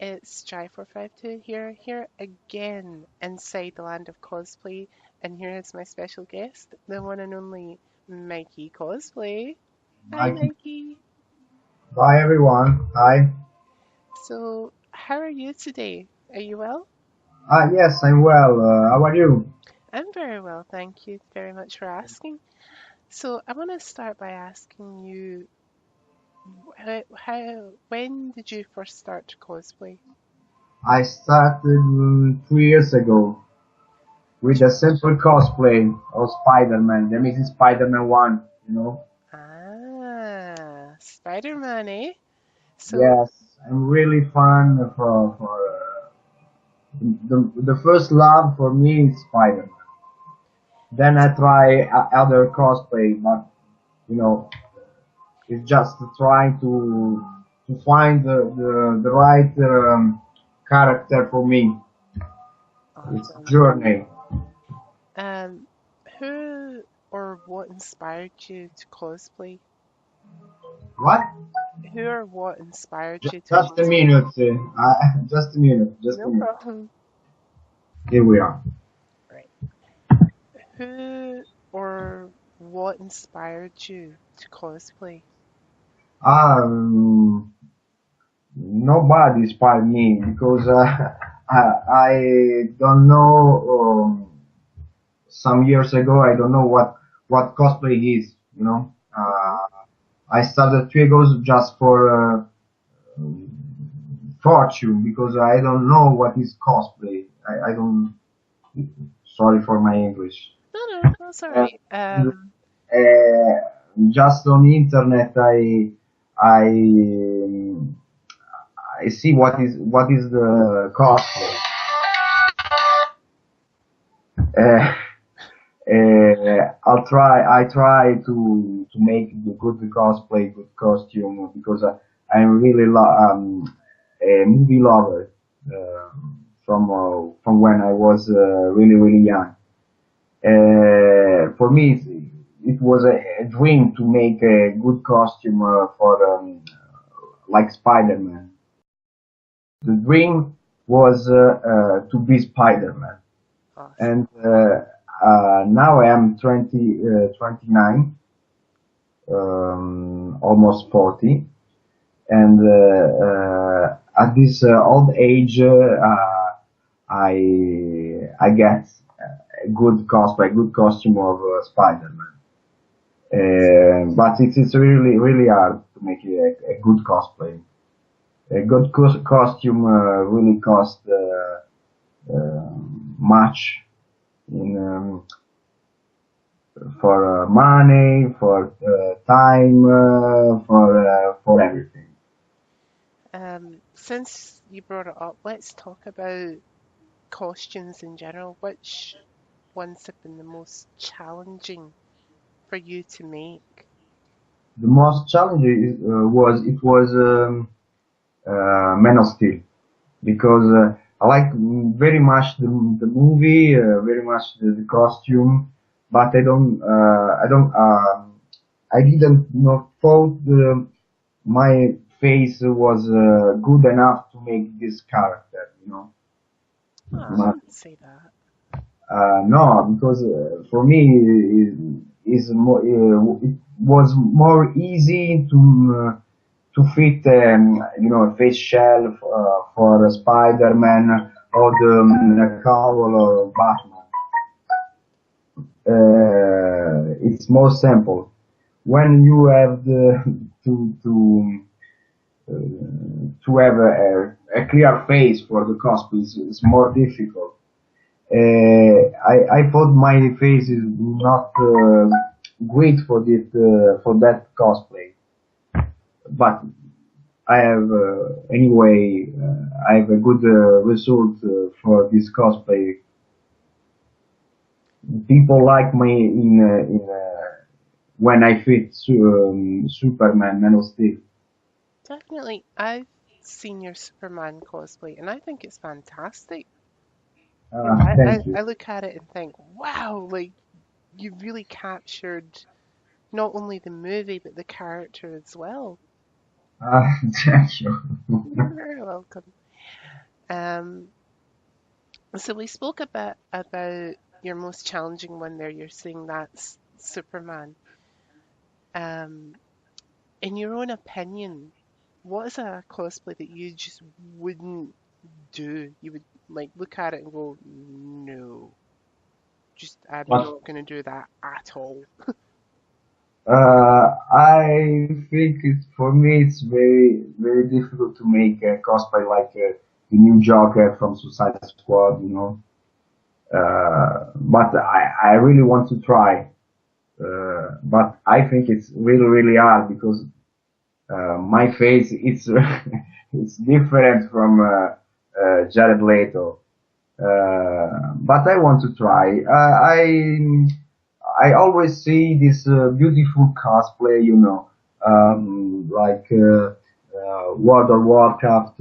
It's Jai452 here again inside the land of cosplay, and here is my special guest, the one and only Mikey Cosplay. Hi, Hi, Mikey. bye everyone. Hi. So, how are you today? Are you well? Yes, I'm well. How are you? I'm very well, thank you very much for asking. So, I want to start by asking you, when did you first start to cosplay? I started 2 years ago with a simple cosplay of Spider-Man, the Amazing Spider-Man 1, you know. Ah, Spider-Man, eh? So, Yes, I'm really fun the first love for me is Spider-Man. Then I try other cosplay, but you know, it's just trying to find the right character for me. It's awesome. journey. Um, who or what inspired you to cosplay? What? Who or what inspired you to Just a cosplay? minute. Just a minute. Just a No minute. problem. Here we are. Right. Who or what inspired you to cosplay? Um, Nobody inspired me because I don't know. Some years ago, I don't know what cosplay is. You know, Hmm. I started 2 years just for fortune because I don't know what is cosplay. I don't. Sorry for my English. No, no, that's all Uh, right. uh, just on internet, I I see what is the cost. Uh, I try to make the good cosplay, good costume because I'm really a movie lover from when I was really young. For me, it was a dream to make a good costume for like Spider-Man. The dream was to be Spider-Man, Awesome. and now I am 29, almost 40, and at this old age, I get a good cosplay, good costume of Spider-Man. But it is really hard to make a good cosplay. A good costume really costs much in for money, for time, for everything. Since you brought it up, let's talk about costumes in general. Which ones have been the most challenging for you to make? The most challenging was Man of Steel because I like very much the movie, very much the costume, but I didn't know thought my face was good enough to make this character, you know. Oh, I wouldn't say that. No, because for me it was more easy to fit a face shell for Spider-Man or the cowl of Batman. It's more simple. When you have to have a clear face for the cosplay, it's more difficult. I thought my face is not great for that cosplay, but I have anyway I have a good result for this cosplay. People like me when I fit Superman, Man of Steel. Definitely. I've seen your Superman cosplay and I think it's fantastic. You know, Thank you. I look at it and think, wow, like you've really captured not only the movie but the character as well. Thank you. You're very welcome. Um, so we spoke a bit about your most challenging one there. You're saying that's Superman. Um, in your own opinion, what is a cosplay that you just wouldn't do? You would like look at it and go, no, just I'm But not going to do that at all. I think for me it's very difficult to make a cosplay like the new Joker from Suicide Squad, you know. But I really want to try. But I think it's really hard because my face it's it's different from Jared Leto. But I want to try. I always see this beautiful cosplay, you know, like World of Warcraft,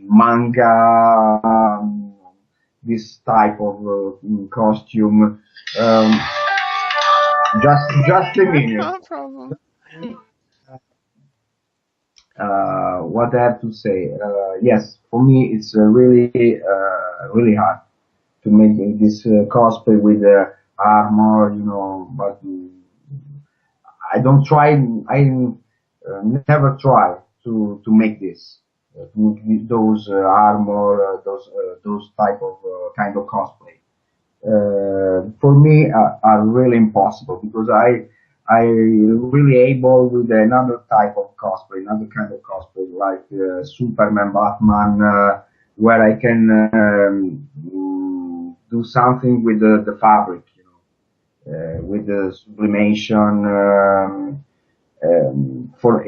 manga, this type of costume. Um, just a minute. No problem. What I have to say? Yes, for me it's really hard to make this cosplay with armor, you know. But I don't try. I never try to make this, to make those armor, those type of kind of cosplay. For me are really impossible because I really able with another type of cosplay, another kind of cosplay like Superman, Batman, where I can do something with the fabric, you know, with the sublimation. For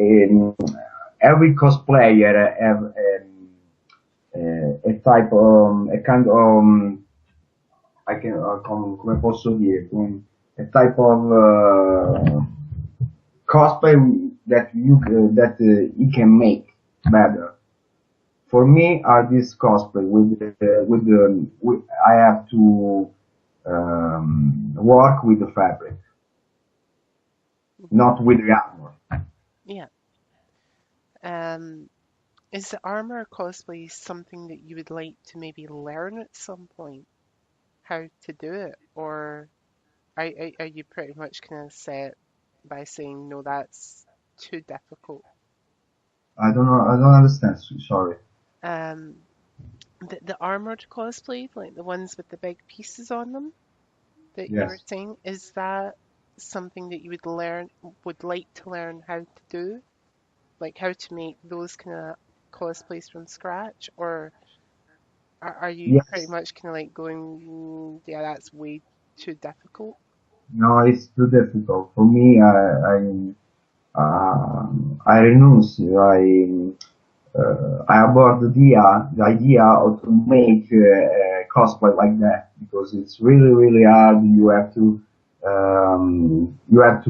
every cosplayer have a type a kind of I can, come posso dire, a type of cosplay that you can make better. For me, are this cosplay with I have to work with the fabric, Hmm. not with the armor. Yeah. Um, is the armor cosplay something that you would like to maybe learn at some point how to do it, or are you pretty much kind of set by saying no, that's too difficult? I don't know. I don't understand. Sorry. Um, the armored cosplay, like the ones with the big pieces on them that you were Yes. saying, is that something that you would like to learn how to do? Like how to make those kind of cosplays from scratch, or are you pretty Yes. much kind of like going, yeah, that's way too difficult? No, it's too difficult for me. I renounce. I abort the idea of to make cosplay like that because it's really hard. You have to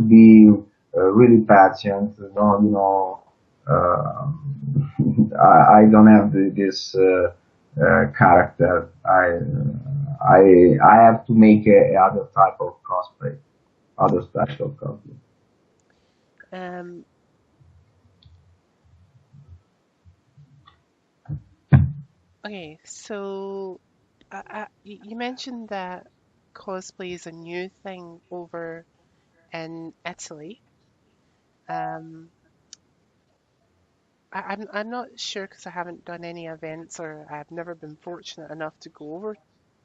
be really patient. You know, uh, I don't have this character. I have to make a other type of cosplay, other type of cosplay. Um, okay, so you mentioned that cosplay is a new thing over in Italy. Um, I'm not sure because I haven't done any events or I've never been fortunate enough to go over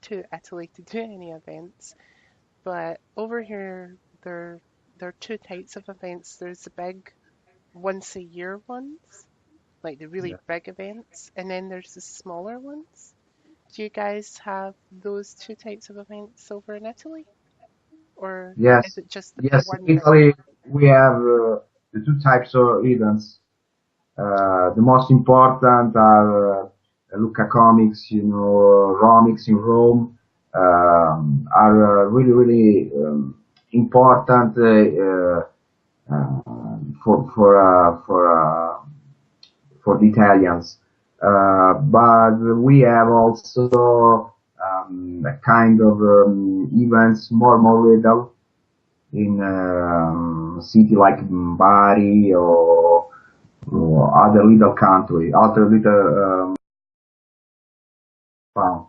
to Italy to do any events. But over here, there are two types of events. There's the big once a year ones, like the really Yeah. big events, and then there's the smaller ones. Do you guys have those two types of events over in Italy, or is Yes, it just yes. one In big Italy, we have the two types of events. The most important are Lucca Comics, you know, Romix in Rome, are really important for the Italians. But we have also a kind of events more little in city like Bari or other little country, other little found.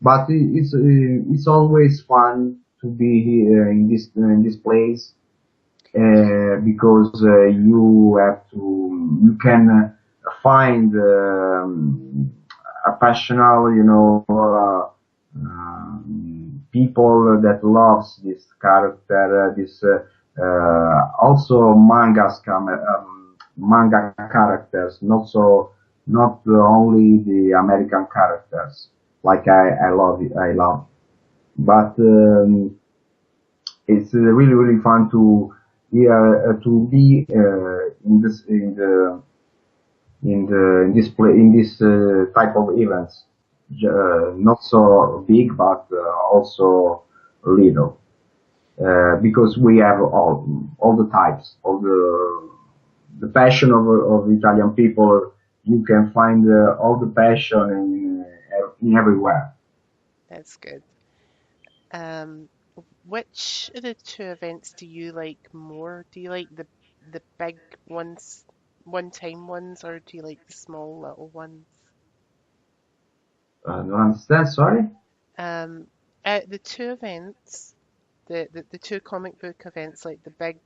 But it's always fun to be here in this place because you have to you can find a passionate, people that loves this character, this also manga characters, not only the American characters like I love, but it's really fun to to be in this play in this type of events. Not so big, but also little, because we have all the types, all the passion of Italian people. You can find all the passion in everywhere. That's good. Um, which of the two events do you like more? Do you like the big ones, one-time ones, or do you like the small little ones? Don't understand? Sorry. Um, the two events, the two comic book events, like the big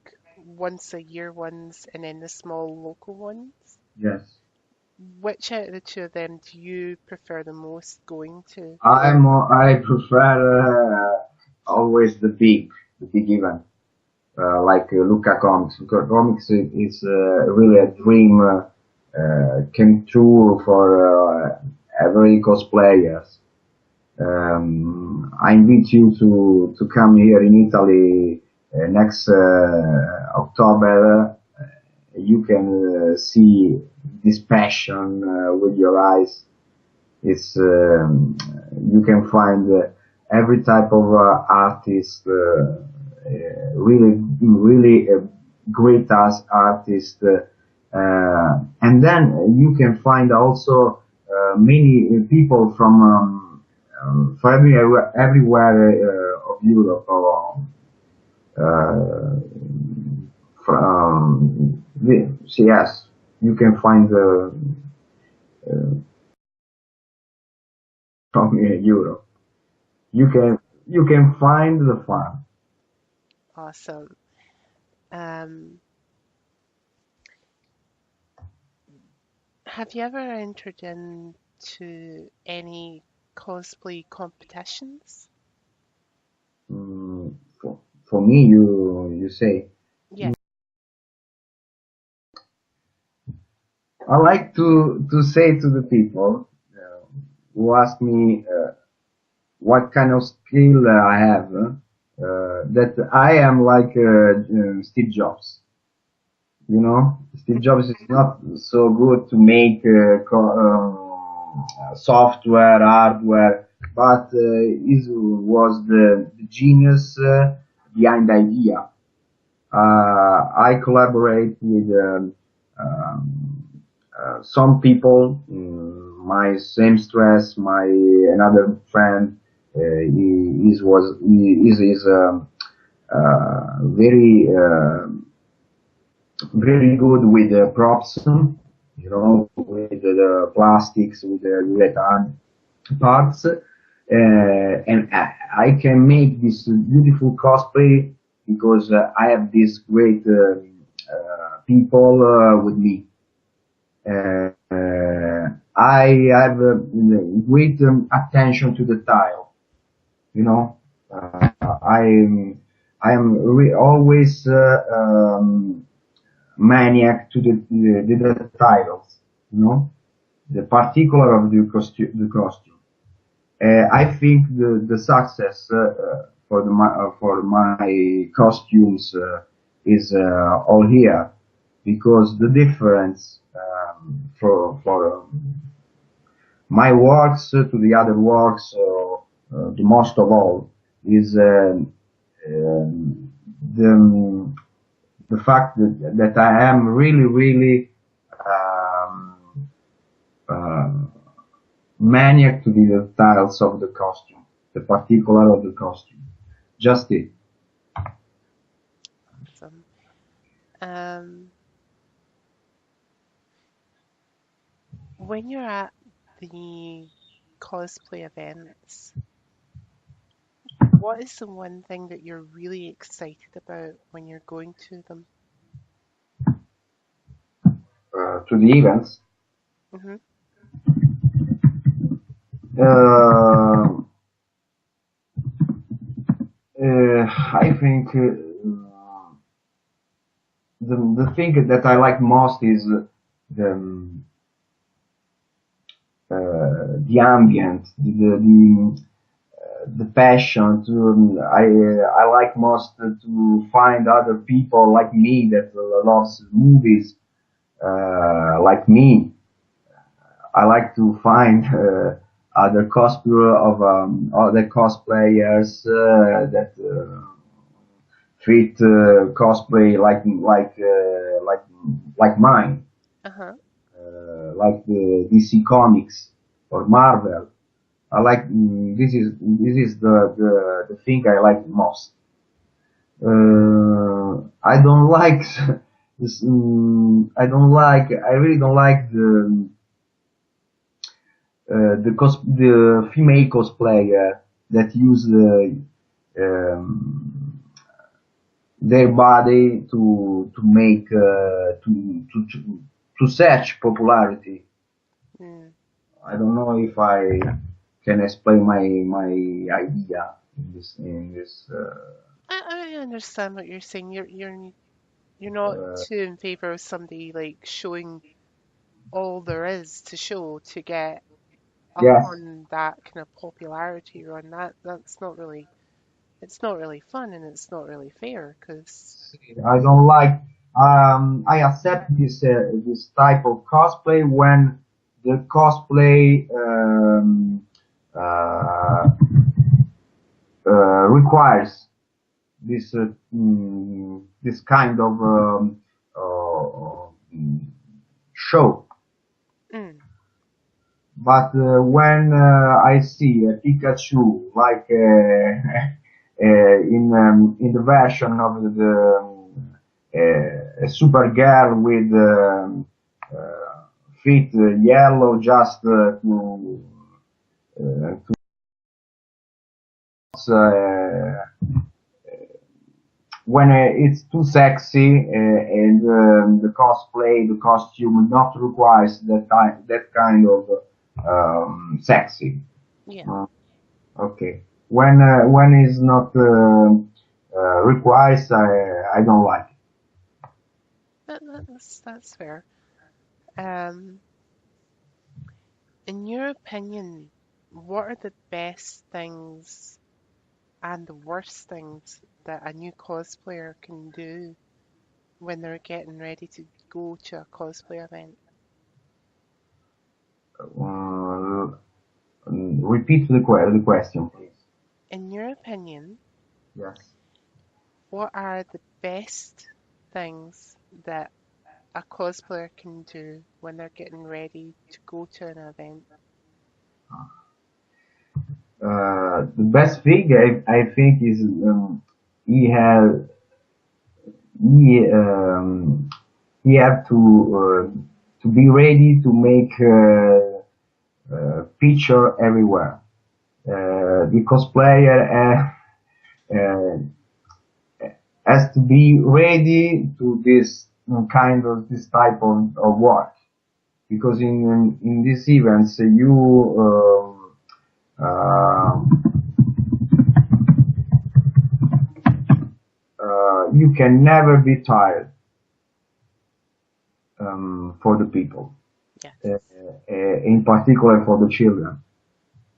once a year ones and then the small local ones. Yes. Which out of the two of them do you prefer the most going to? I prefer always the big event, like Luca Comics. Luca Comics is really a dream came true for every cosplayers. I invite you to come here in Italy next October. You can see this passion with your eyes. It's you can find every type of artist, really great as artist, and then you can find also many people from everywhere of Europe or uh, from yes, you can find from Europe. You can you can find the fun. Awesome. Um, have you ever entered into any cosplay competitions? Mm, for me, you say Yeah. I like to say to the people who ask me what kind of skill I have that I am like Steve Jobs. You know, Steve Jobs is not so good to make software, hardware, but he was the genius behind the idea. I collaborate with some people, my same stress, my another friend. He is very very good with the props, with the plastics, with the urethane parts, and I can make this beautiful cosplay because I have these great people with me. I have great attention to detail. You know, I am always maniac to the titles, the particular of the costume. I think the success for my costumes is all here because the difference for my works to the other works, the most of all, is um, the the fact that I am really um, uh, maniac to the details of the costume, the particular of the costume. Just it. Awesome. Um, when you're at the cosplay events, what is the one thing that you're really excited about when you're going to them? To the events. Hmm. Uh, I think the thing that I like most is the ambient, the passion. I like most to find other people like me that loves movies like me. I like to find other other cosplayers that treat cosplay like mine, Uh-huh. like the DC Comics or Marvel. I like this is the thing I like most. I don't like this. I really don't like the female cosplayer that use um, their body to make to search popularity. Mm. I don't know if I can explain my idea in this. I understand what you're saying. You're not Uh, too in favor of somebody like showing all there is to show to get up yes, on that kind of popularity run. That's not really it's not really fun and it's not really fair because I don't like. I accept this type of cosplay when the cosplay uh, requires this kind of show. mm, But when I see a Pikachu like in the version of a super girl with feet yellow just uh, when it's too sexy and the cosplay, the costume not requires that kind of sexy. yeah, Uh, okay. When it's not requires, I don't like it. that's fair. Um, in your opinion, what are the best things and the worst things that a new cosplayer can do when they're getting ready to go to a cosplay event? Repeat the question, please. In your opinion, Yes. what are the best things that a cosplayer can do when they're getting ready to go to an event? The best thing I think is he has he he have to be ready to make picture everywhere. The cosplayer uh, has to be ready to this type of work because in these events you can never be tired for the people, Yes, in particular for the children.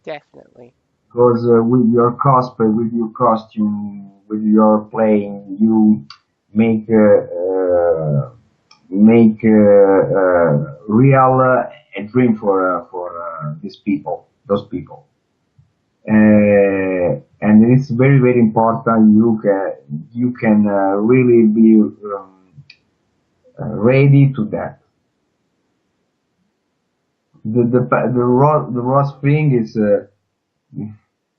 definitely. Because with your cosplay, with your costume, with your playing, you make real a dream for these people, those people. And it's very important. You can really be ready to that. The worst thing is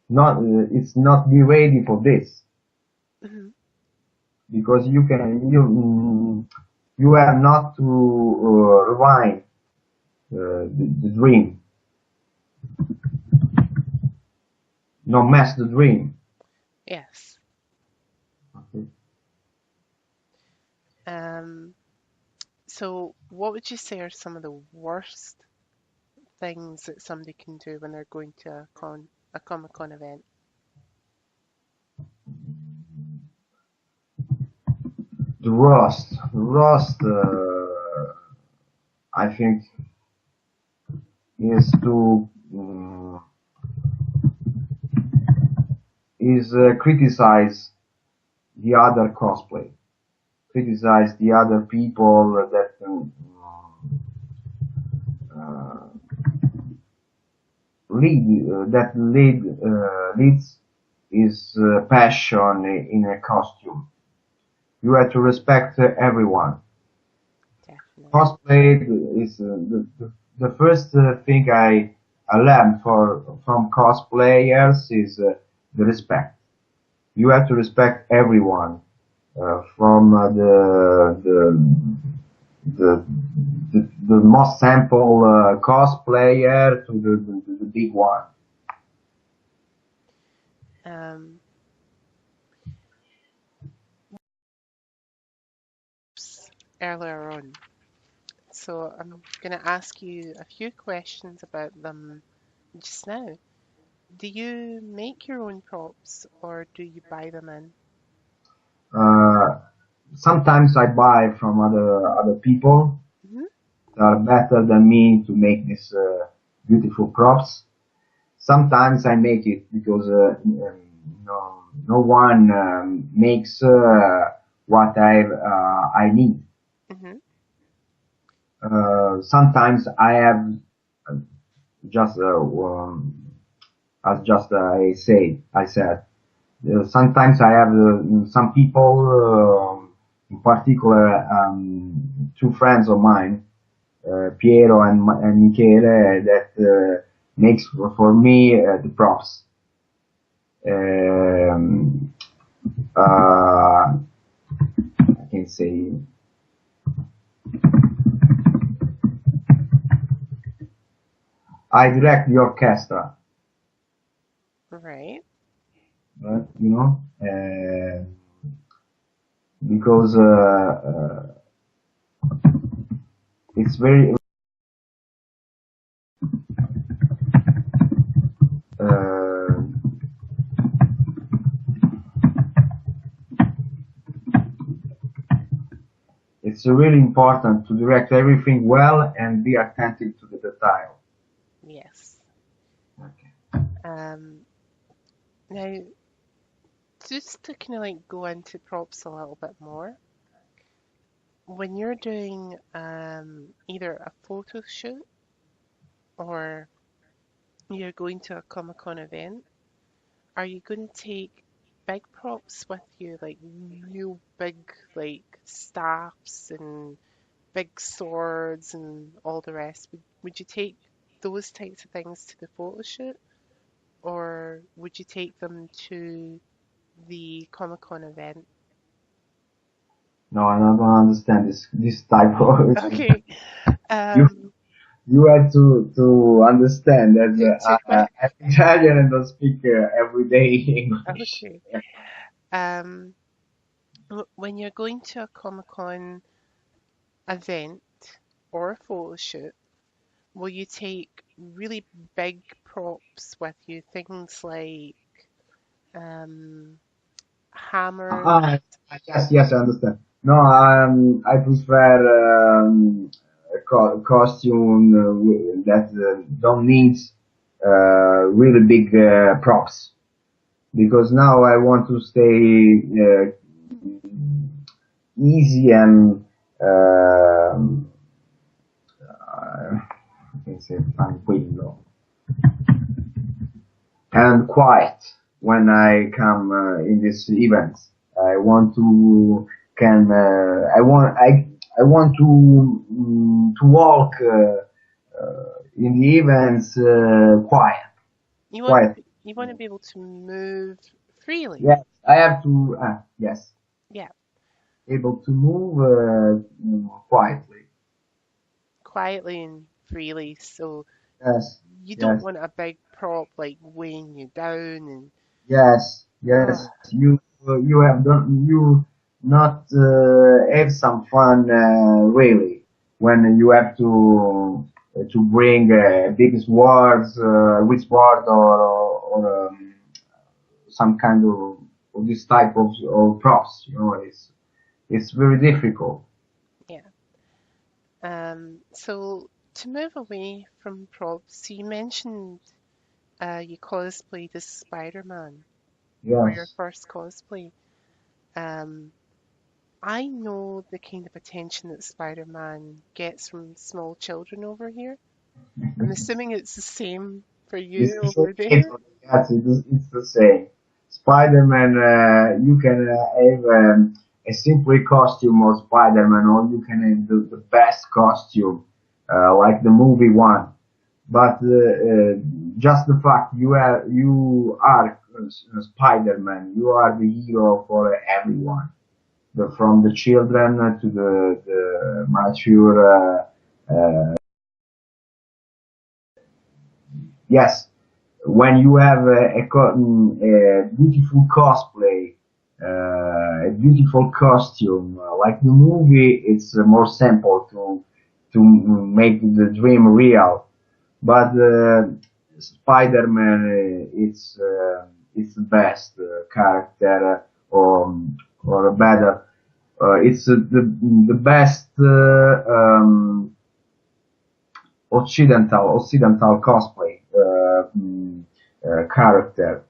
not it's not be ready for this Mhm. because you have not to rewind the dream. not mess the dream. Yes. Okay. Um, so what would you say are some of the worst things that somebody can do when they're going to a Comic Con event? The rust, I think, is to is criticize the other cosplay, criticize the other people that uh, leads his passion in a costume. You have to respect everyone. Definitely. Cosplay is the first thing I learned from cosplayers is the respect. You have to respect everyone, from the, the most simple cosplayer to the big one. Um, earlier on. So I'm going to ask you a few questions about them just now. Do you make your own props or do you buy them in? Uh, Sometimes I buy from other people Hmm. that are better than me to make these beautiful props. Sometimes I make it because no one makes what I need. Hmm. Sometimes I have uh, just as just I said. Sometimes I have some people, in particular, two friends of mine, Piero and Michele, that makes for me the props. Um, I can say I direct the orchestra, Right. because it's very uh, it's really important to direct everything well and be attentive to the detail. Yes. Okay. Um, Now, just to kind of like go into props a little bit more, when you're doing either a photo shoot or you're going to a Comic Con event, are you going to take big props with you, like real big, like staffs and big swords and all the rest? Would you take those types of things to the photo shoot, or would you take them to the Comic Con event? No, I don't understand this type of. Okay. you Um, you have to understand that to quite I'm Italian and don't speak everyday English. okay. Um, when you're going to a Comic Con event or a photo shoot, will you take really big props with you? Things like um, hammers. Ah, yes, I understand. No, I prefer costume that don't need really big props, because now I want to stay easy and I can say tranquillo and quiet when I come in this event. I want to can I want to walk in the events quiet. You want to be able to move freely. Yes, I have to. Yes, Yeah, able to move quietly. quietly and freely. So Yes. you don't yes, want a big prop like weighing you down and yes, oh yes. You have done you not have some fun really when you have to bring big swords, with sword or some kind of this type of props. You know, it's very difficult. yeah. So to move away from props, so you mentioned you cosplayed as Spider-Man for your Yes. first cosplay. Um, I know the kind of attention that Spider-Man gets from small children over here. I'm assuming it's the same for It's you the same over there. people. Yes, it's the same. Spider-Man, you can have a simple costume of Spider-Man, or you can have the best costume, like the movie one. But just the fact you are Spider-Man, you are the hero for everyone, from the children to the mature. Yes, when you have a beautiful cosplay, a beautiful costume, like the movie, it's more simple to make the dream real. But Spider-Man, it's the best character, or better. It's the best Occidental cosplay character,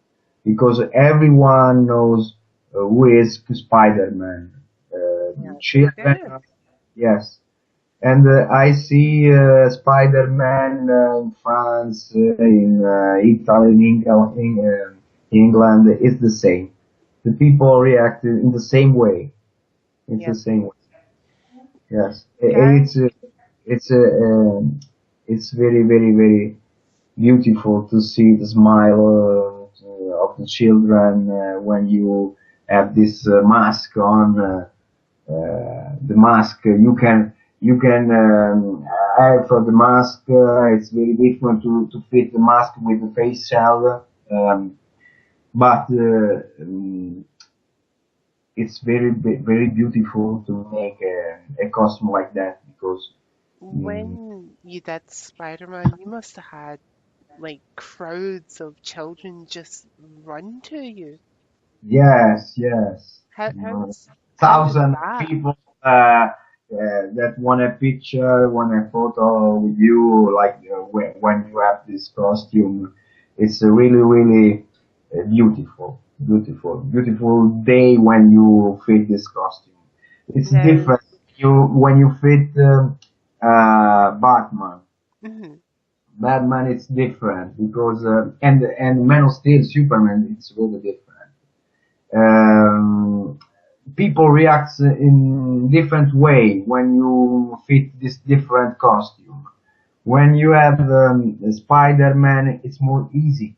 because everyone knows who is Spider-Man. Yeah, they Children, do. yes. And I see Spider-Man in France, in Italy, in England. It's the same. The people react in the same way. It's the Yep. same way. Yes, Guy, it's it's very very very beautiful to see the smile of the children when you have this mask on. The mask you can have for the mask. It's very different to fit the mask with the face shell, but it's very beautiful to make a costume like that because. Mm, when you did Spider-Man, you must have had like crowds of children just run to you. Yes, yes. How Uh, how was Thousand that? people that want a picture, want a photo with you, like when you have this costume. It's a really, really beautiful day when you fit this costume. It's Now, different when you fit Batman. mhm, Batman, it's different because and Man of Steel, Superman, it's really different. People react in different way when you fit this different costume. When you have Spider-Man, it's more easy,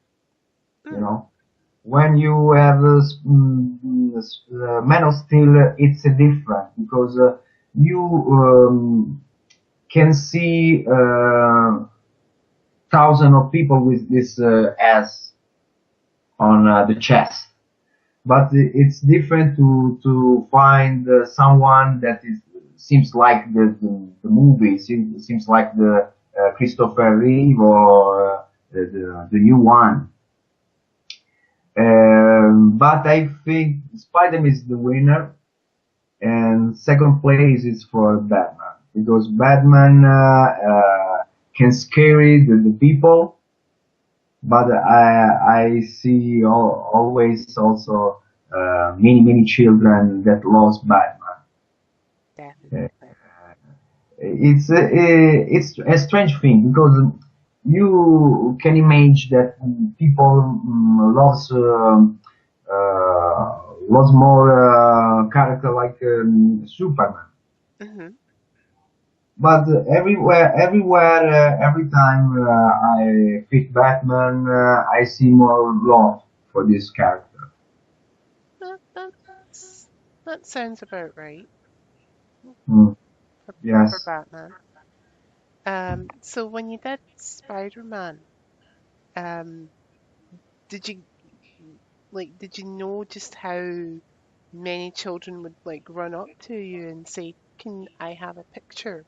you mm, know. When you have Man of Steel, it's different because you can see thousands of people with this S on the chest, but it's different to find someone that is seems like the movie seems like the Christopher Reeve or the new one. But I think Spider-Man is the winner, and second place is for Batman because Batman can scary the people, but I see always also many children that lost Batman. Uh, definitely. it's a strange thing because you can imagine that people loves more character like Superman. Hmm. But every time I pick Batman, I see more love for this character. That sounds about right Mm, for yes. Batman. So when you did Spider-Man, Um, did you did you know just how many children would like run up to you and say, "Can I have a picture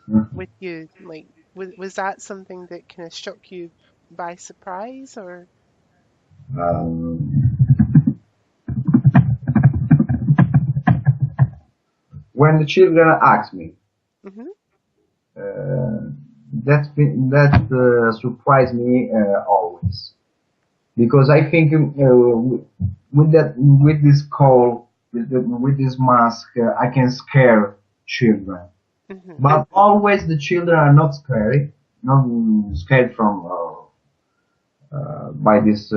Mhm. with you?" Like, was that something that kind of struck you by surprise, or? Um, when the children ask me, Hmm. uh, that surprised me always, because I think with this call with this mask I can scare children, Hmm. but always the children are not scary, not scared from by this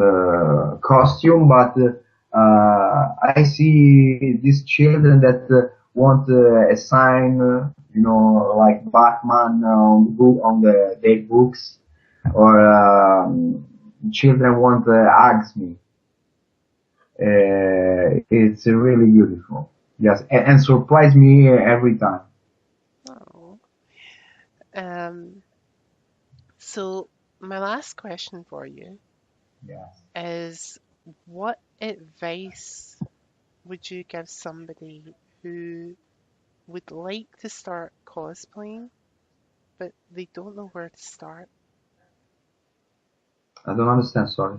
costume, but I see these children that want a sign, like Batman on on their books, or children want hugs me. It's really beautiful. Yes, and surprise me every time. Oh. Um, so my last question for you Yes. is, what advice would you give somebody who would like to start cosplaying, but they don't know where to start? I don't understand. Sorry.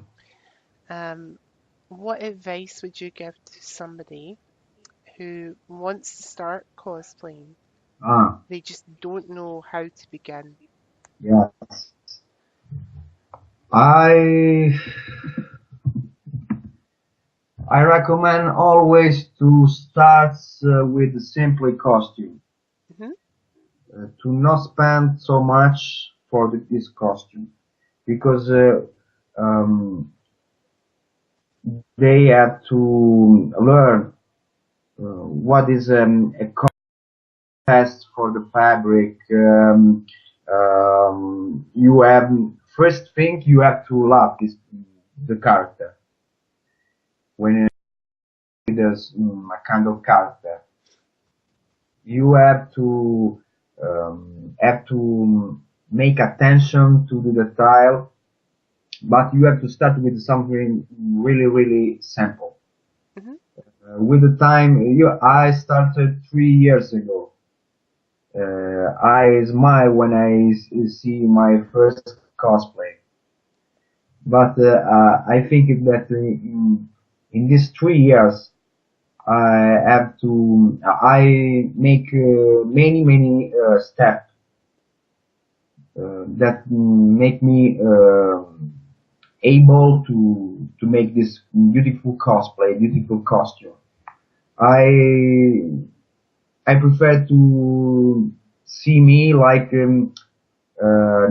Um, what advice would you give to somebody who wants to start cosplaying? Ah, They just don't know how to begin. yes. I I recommend always to start with a simple costume, Hmm. to not spend so much for this costume, because they have to learn what is a test for the fabric. You have first thing you have to love this the character when there's a kind of character. You have to make attention to the detail, but you have to start with something really simple. Hmm. With the time, I started 3 years ago. I smile when I see my first cosplay, but I think that in these 3 years I make many steps that make me able to make this beautiful cosplay, beautiful costume. I I prefer to see me like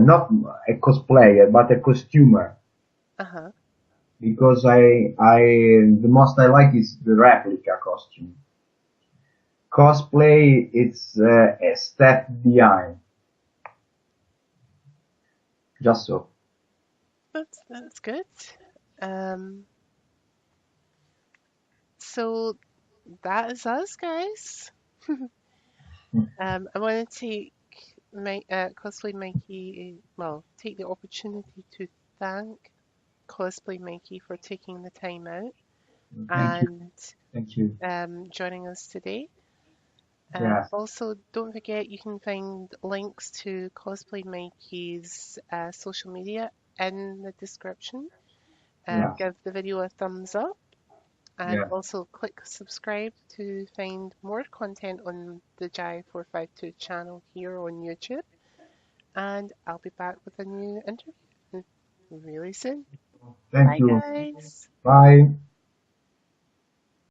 not a cosplayer but a costumer, Uh-huh. because I the most I like is the replica costume. Cosplay it's a step behind, just so. That's good. Um, so that is us, guys. I want to take my Cosplay Mikey, well, take the opportunity to thank Cosplay Mikey for taking the time out Thank you, and thank you. joining us today. Yes, Also, don't forget you can find links to Cosplay Mikey's social media in the description. yes, Give the video a thumbs up and yes. also click subscribe to find more content on the Jai452 channel here on YouTube. And I'll be back with a new interview really soon. Thank Bye, you. guys. Bye.